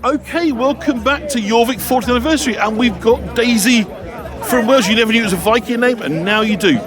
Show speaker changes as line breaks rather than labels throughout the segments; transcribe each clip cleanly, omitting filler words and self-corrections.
Okay, welcome back to Jorvik 40th anniversary, and we've got Daisy from Wales. You never knew it was a Viking name, and now you do.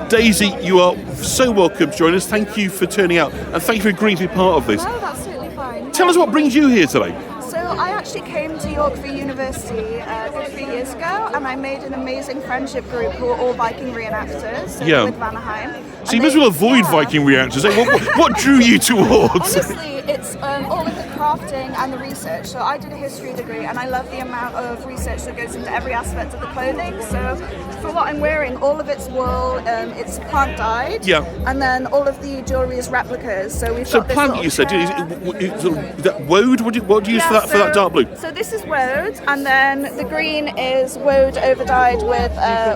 Daisy, you are so welcome to join us. Thank you for turning out, and thank you for agreeing to be part of this.
No, that's absolutely fine.
Tell us what brings you here today.
So I actually came to York for university a good 3 years ago, and I made an amazing friendship group who are all Viking reenactors with Vanaheim.
So you may as well avoid Viking reactors. What drew you towards?
Honestly, it's all in the crafting and the research. So I did a history degree, and I love the amount of research that goes into every aspect of the clothing. So for what I'm wearing, all of it's wool, it's plant dyed, and then all of the jewellery is replicas. So we've got this
plant, you said, is that woad? What do you use for that dark blue?
So this is woad, and then the green is woad over dyed with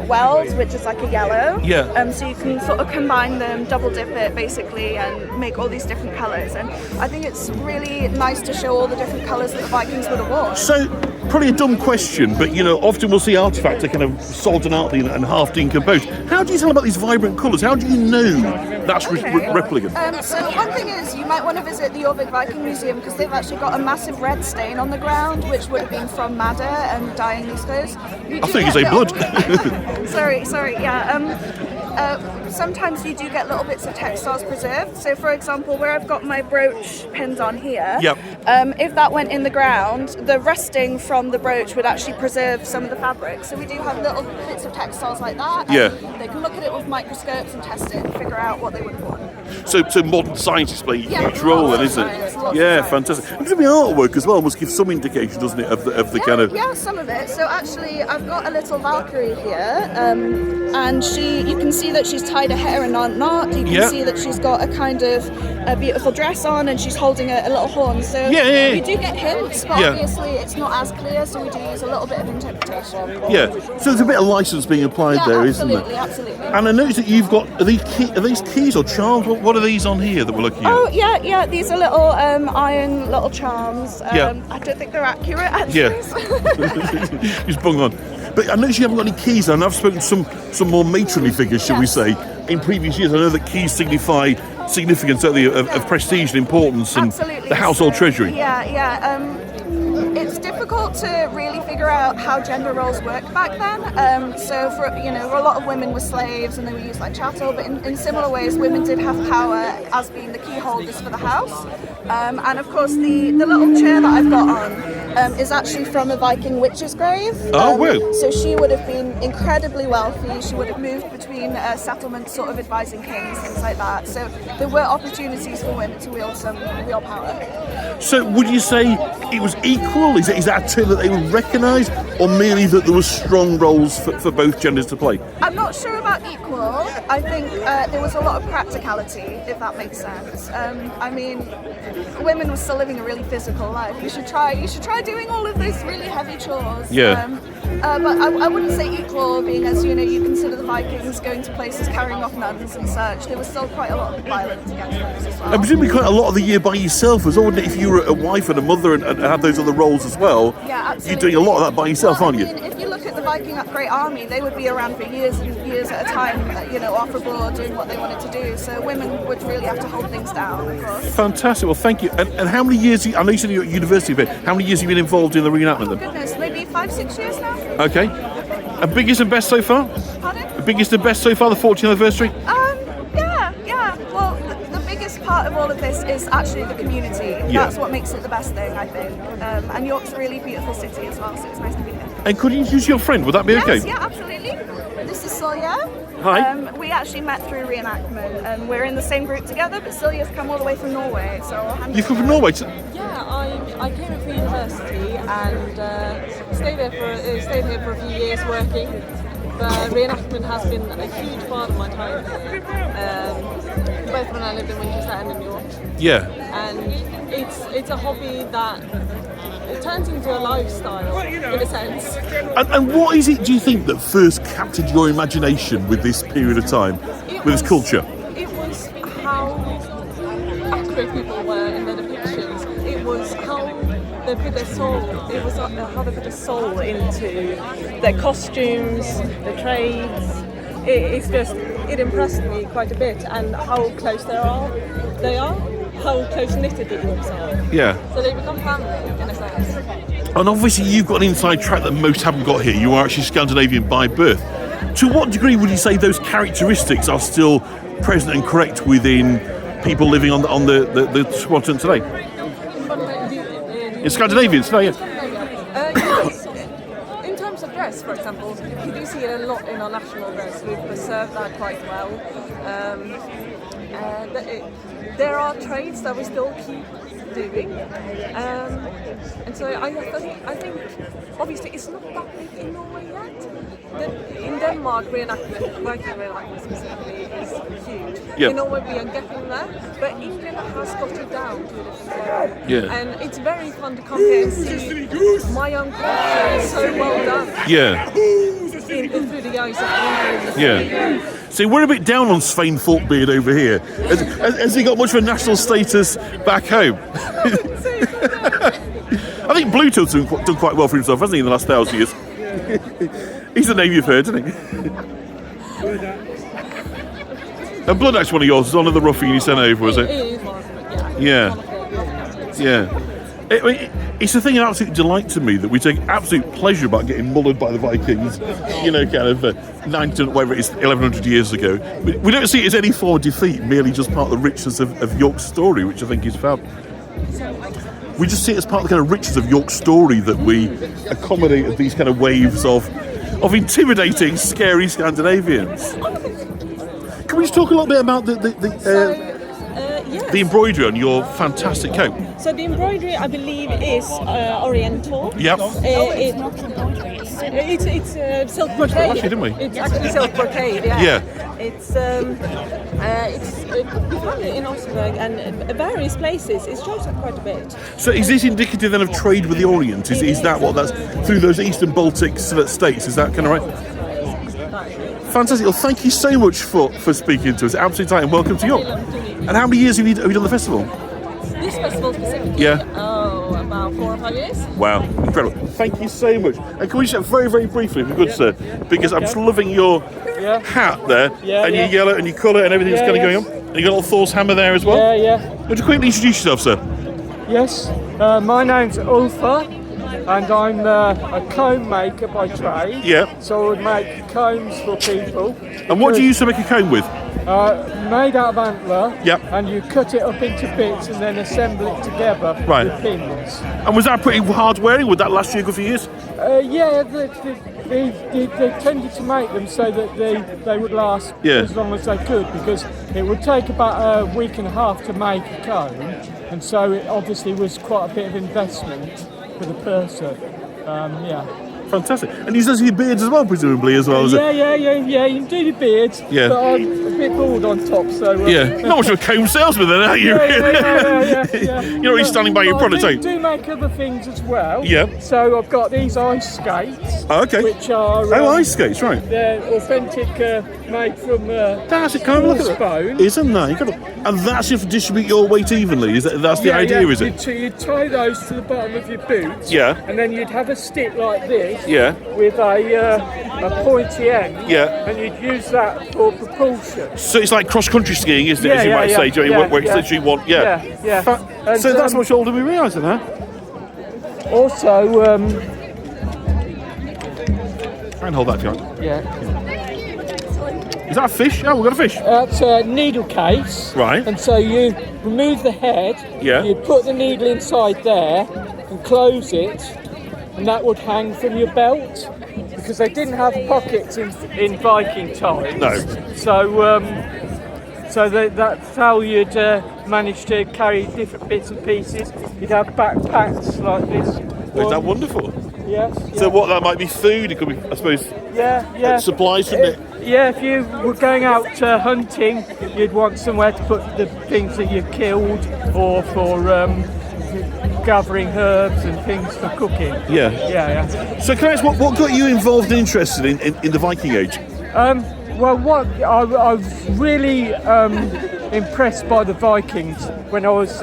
weld, which is like a yellow. So you can sort of combine them, double dip it basically, and make all these different colours. And I think it's really nice to show all the different colours that the Vikings would have worn.
So, probably a dumb question, but often we'll see artefacts that kind of sold and half decomposed. How do you tell about these vibrant colours? How do you know that's replicant?
So one thing is, you might want to visit the Jorvik Viking Museum, because they've actually got a massive red stain on the ground, which would have been from madder and dyeing these clothes.
I think you say blood.
sorry, sometimes you do get little bits of textiles preserved. So for example, where I've got my brooch pinned on here, if that went in the ground, the rusting from the brooch would actually preserve some of the fabric. So we do have little bits of textiles like that. They can look at it with microscopes and test it and figure out what they would have worn.
So modern scientists play a huge role then, isn't it? Fantastic. And the artwork as well must give some indication, doesn't it, of the kind of...
Yeah, some of it. So actually, I've got a little Valkyrie here, and you can see that she's tied her hair in a knot. You can see that she's got a kind of a beautiful dress on, and she's holding a little horn. So you do get hints, but obviously it's not as clear, so we do use a little bit of interpretation.
So there's a bit of license being applied there, isn't there?
Absolutely.
And I noticed that you've got, are these keys or charms? What are these on here that we're looking at?
Oh, yeah, these are little iron little charms. I don't think they're accurate, actually.
Just bung on. But I noticed you haven't got any keys, and I've spoken to some more matronly figures, shall we say, in previous years. I know that keys signify significance of prestige and importance and the household treasury. It's difficult to really figure out how gender roles worked back then. So for a lot of women were slaves and they were used like chattel, but in similar ways women did have power as being the key holders for the house. And of course the little chair that I've got on is actually from a Viking witch's grave. So she would have been incredibly wealthy. She would have moved between settlements, sort of advising kings, things like that. So there were opportunities for women to wield some real power. So would you say it was equal? Is that a term that they would recognise, or merely that there were strong roles for both genders to play?
I'm not sure about equal. I think there was a lot of practicality, if that makes sense. I mean, women were still living a really physical life. You should try doing all of those really heavy chores. But I wouldn't say equal, being as you consider the Vikings going to places carrying off nuns and such. There was still quite a lot of violence against those as well.
And presumably quite a lot of the year by yourself as well, wouldn't it? If you were a wife and a mother and had those other roles as well,
absolutely.
You're doing a lot of that by yourself, aren't you?
If you look at the Viking Great Army, they would be around for years and years at a time, off abroad doing what they wanted to do. So women would really have to hold things down, of course.
Fantastic. Well, thank you. And how many years? I know you said you're at university, but how many years have you been involved in the reenactment?
Oh goodness, maybe 5-6 years now.
Okay. And biggest and best so far?
Pardon?
The biggest and best so far, the 40th anniversary?
Yeah. Well, the biggest part of all of this is actually the community. That's what makes it the best thing, I think. And York's a really beautiful city as well, so it's nice to be here.
And could you introduce your friend? Would that be okay?
Yes, yeah, absolutely. This is Silja.
Hi.
We actually met through reenactment. We're in the same group together, but Silja's come all the way from Norway, so I'll hand
You've come from Norway?
Yeah, I came here for university and stayed here for a few years working. But reenactment has been a huge part of my time here, both when I lived in Winchester and in York. And it's a hobby that it turns into a lifestyle in a sense.
And what is it, do you think, that first captured your imagination with this period of time, this culture?
It was how accurate people were in their depictions. It was how they put their soul. It was how they put a soul into their costumes, the trades. It impressed me quite a bit, and how close they are, how close knitted the groups are.
Yeah.
So they become family in a sense.
And obviously you've got an inside track that most haven't got here. You are actually Scandinavian by birth. To what degree would you say those characteristics are still present and correct within people living on the continent today? In Scandinavians today, yeah.
Yes. In terms of dress, for example, you do see it a lot in our national dress. We've preserved that quite well. There are trades that we still keep doing, and so I think obviously it's not that big in Norway yet. In Denmark, Viking reenactment specifically is huge.
Yeah.
In Norway, we are getting there, but England has got it down to a different level.
Yeah.
And it's very fun to come here and see my own culture so well done.
Yeah.
Through the eyes of England.
Yeah. See, we're a bit down on Svein Forkbeard over here. Has he got much of a national status back home? I think Bluetooth's done quite well for himself, hasn't he, in the last 1,000 years? He's the name you've heard, isn't he? And Blood Axe, one of yours, is one of the roughing you sent over, was it?
It is one of them, yeah.
Yeah. It's a thing of absolute delight to me that we take absolute pleasure about getting mullered by the Vikings, kind of 900, whatever it is, 1100 years ago. We don't see it as any form of defeat, merely just part of the richness of York's story, which I think is fab. We just see it as part of the kind of richness of York's story that we accommodate these kind of waves of intimidating, scary Scandinavians. Can we just talk a little bit about
Yes.
the embroidery on your fantastic coat?
So the embroidery, I believe, is Oriental.
Yep.
It's silk brocade.
Actually, didn't we?
It's actually silk brocade. Yeah.
Yeah.
It's we found it in Osnabrück and various places. It shows up quite a bit.
So is this indicative then of trade with the Orient? Is that what that's through those Eastern Baltic states? Is that kind of right? Fantastic. Well, thank you so much for speaking to us. Absolutely delighted. Welcome to York. And how many years have you done the festival?
This festival specifically?
Yeah.
Oh, about 4 or 5 years.
Wow, incredible. Thank you so much. And can we just very, very briefly, if you could, sir, because I'm just loving your hat there, and your yellow and your colour and everything that's kind of going on. And you got a little Thor's hammer there as well.
Yeah.
Would you quickly introduce yourself, sir?
Yes. My name's Ulfa, and I'm a comb maker by trade.
Yeah.
So I would make combs for people.
And what do you use to make a comb with?
Made out of antler.
Yep.
And you cut it up into bits and then assemble it together with pins.
And was that pretty hard wearing? Would that last you a good few years?
Yeah, they tended to make them so that they would last as long as they could, because it would take about a week and a half to make a comb, and so it obviously was quite a bit of investment for the person.
Fantastic. And he does your beards as well, presumably, as well, is it?
Yeah, you can do the beards,
Yeah.
but I'm a bit bald on top, so...
Not much of a comb salesman then, are you?
Yeah.
You're not really standing by your product,
I do make other things as well.
Yeah.
So I've got these ice skates.
Oh, okay.
Which are...
ice skates, right.
They're authentic, made from...
That's it, come and look at
bone.
it. Isn't that? And that's if to distribute your weight evenly, that's the idea, is it?
You'd tie those to the bottom of your boots.
Yeah.
And then you'd have a stick like this.
Yeah.
With a pointy end.
Yeah.
And you'd use that for propulsion.
So it's like cross-country skiing, isn't it, as you might say, where it's literally one...
Yeah.
And so that's much older than we realised, huh?
Also...
Try and hold that, John.
Yeah.
Is that a fish? Oh, we've got a fish.
That's a needle case.
Right.
And so you remove the head.
Yeah.
You put the needle inside there and close it. And that would hang from your belt, because they didn't have pockets in Viking times.
No.
So that's how you'd manage to carry different bits and pieces. You'd have backpacks like this.
Isn't that wonderful?
Yes.
So what, that might be food, it could be, I suppose, supplies, shouldn't it?
Yeah, if you were going out hunting, you'd want somewhere to put the things that you've killed, or for gathering herbs and things for cooking.
Yeah. So can I ask, what got you involved and interested in the Viking Age?
Well, what I was really impressed by the Vikings when I was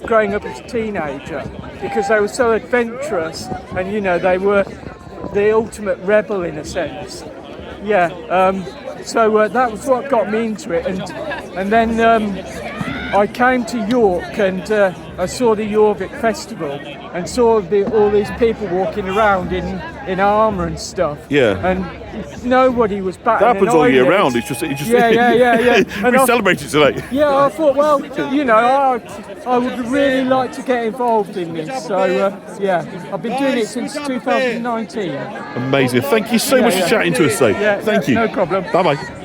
growing up as a teenager, because they were so adventurous, and they were the ultimate rebel in a sense. So that was what got me into it, and then I came to York and I saw the Jorvik festival and saw all these people walking around in armour and stuff.
Yeah.
And nobody was batting
That happens
an
all year
eyelid.
round. It's just
Yeah. And
we
I-
celebrate it today.
Yeah, I thought, well, you know, I would really like to get involved in this. So, yeah, I've been doing it since 2019.
Amazing. Thank you so much for chatting to us today.
Yeah,
Thank you.
no problem.
Bye bye.